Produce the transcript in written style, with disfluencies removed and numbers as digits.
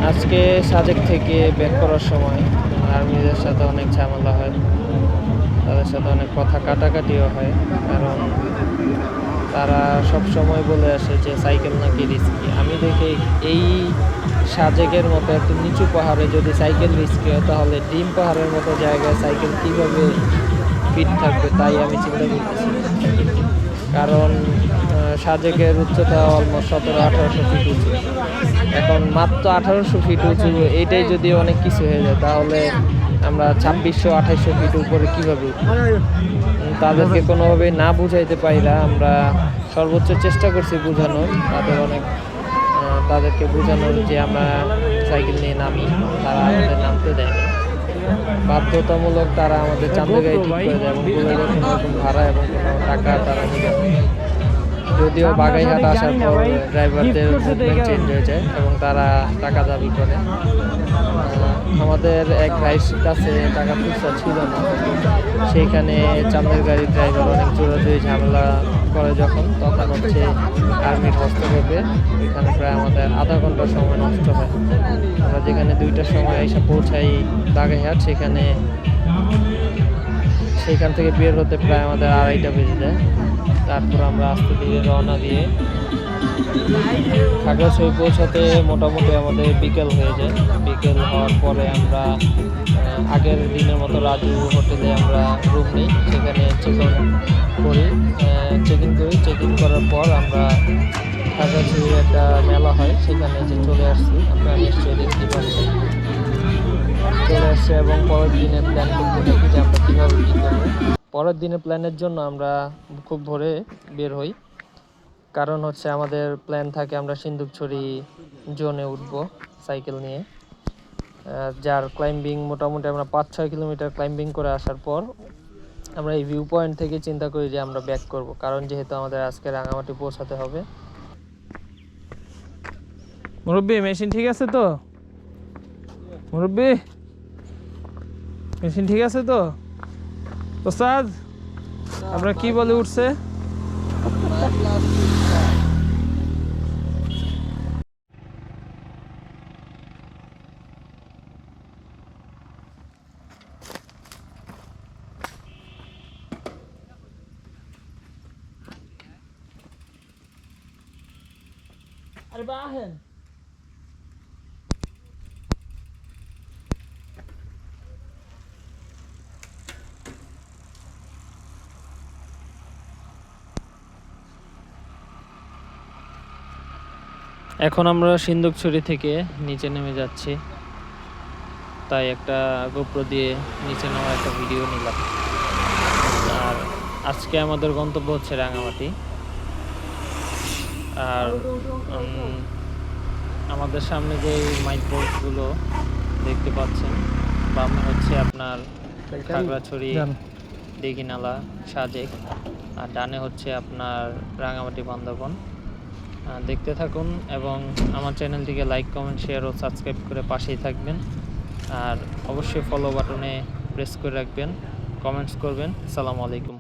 আজকে সাজেক থেকে ব্যাক করার সময় আর্মিদের সাথে অনেক ঝামেলা হয়, তাদের সাথে অনেক কথা কাটাকাটিও হয়। কারণ তারা সব সময় বলে আসে যে সাইকেল নাকি রিস্কি। আমি দেখি এই সাজেকের মতো এত নিচু পাহাড়ে যদি সাইকেল রিস্কি হয়, তাহলে ডিম পাহাড়ের মতো জায়গায় সাইকেল কিভাবে ফিট থাকবে, তাই আমি চিন্তা করতেছি। কারণ সাজেকের উচ্চতা অলমোস্ট 1700-1800 ফিট উঁচু। এখন মাত্র 1800 ফিট উঁচু, এইটাই যদি অনেক কিছু হয়ে যায়, তাহলে আমরা 2600-2800 ফিট উপরে কীভাবে উঠব? তাদেরকে কোনোভাবে না বুঝাইতে পারি না। আমরা সর্বোচ্চ চেষ্টা করছি বোঝানোর, তাদেরকে বোঝানোর যে আমরা সাইকেল নিয়ে নামি, তারা আমাদের নামতে দেয়নি। বাধ্যতামূলক তারা আমাদের চাঁদের গাড়ি ঠিক করে দেয় এবং বলে দেয় কোনো রকম ভাড়া এবং কোনো টাকা তারা নেবে। যদিও বাগাইহাট আসার পর ড্রাইভারদের মুভমেন্ট চেঞ্জ হয়ে যায় এবং তারা টাকা দাবি করে। আমাদের এক ভাইয়ের কাছে টাকা পয়সা ছিল না, সেইখানে চাঁদের গাড়ির ড্রাইভার অনেক জোরাজুরি ঝামেলা করে তখন হচ্ছে আর্মির হস্তক্ষেপে এখানে প্রায় আমাদের আধা ঘন্টার সময় নষ্ট হয়। আমরা যেখানে 2টার সময় এসে পৌঁছাই বাগাইহাট, সেখান থেকে বের হতে প্রায় আমাদের 2:30টা বেজে যায়। তারপর আমরা আস্তে ধীরে রওনা দিয়ে খাগড়াছড়ি পৌঁছাতে মোটামুটি আমাদের বিকেল হয়ে যায়। বিকেল হওয়ার পরে আমরা আগের দিনের মতো রাজু হোটেলে আমরা রুম নিই, সেখানে চেক ইন করার পর আমরা খাগড়াছড়ির একটা মেলা হয়, সেখানে চলে আসছি। আপনারা নিশ্চয়ই দেখতে পাচ্ছেন চলে আসছে এবং পরের দিনের প্ল্যান করতে থাকি যে আমরা কীভাবে কী করবো। পরের দিনের প্ল্যানের জন্য আমরা খুব ভোরে বের হই, কারণ হচ্ছে আমাদের প্ল্যান থাকে আমরা সিন্দুকছড়ি জোনে উঠবো সাইকেল নিয়ে, যার ক্লাইম্বিং মোটামুটি আমরা 5-6 কিলোমিটার ক্লাইম্বিং করে আসার পর আমরা এই ভিউ পয়েন্ট থেকে চিন্তা করি যে আমরা ব্যাক করব, কারণ যেহেতু আমাদের আজকে রাঙামাটি পৌঁছাতে হবে। মুরব্বি মেশিন ঠিক আছে তো? মুরব্বি মেশিন ঠিক আছে তো? ওস্তাদ আমরা কি বলে উঠছে? আরে বাহেন এখন আমরা সিন্দুকছড়ি থেকে নিচে নেমে যাচ্ছি, তাই একটা গোপ্রো দিয়ে নিচে নেওয়া একটা ভিডিও নিলাম। আর আজকে আমাদের গন্তব্য হচ্ছে রাঙামাটি। আর আমাদের সামনে যে মাইক বোর্ডগুলো দেখতে পাচ্ছেন, বামে হচ্ছে আপনার খাগড়াছড়ি, দিঘিনালা, সাজেক, আর ডানে হচ্ছে আপনার রাঙামাটি বান্দরবন। দেখতে থাকুন এবং আমার চ্যানেলটিকে লাইক, কমেন্ট, শেয়ার ও সাবস্ক্রাইব করে পাশেই থাকবেন। আর অবশ্যই ফলো বাটনে প্রেস করে রাখবেন, কমেন্টস করবেন। আসসালামু আলাইকুম।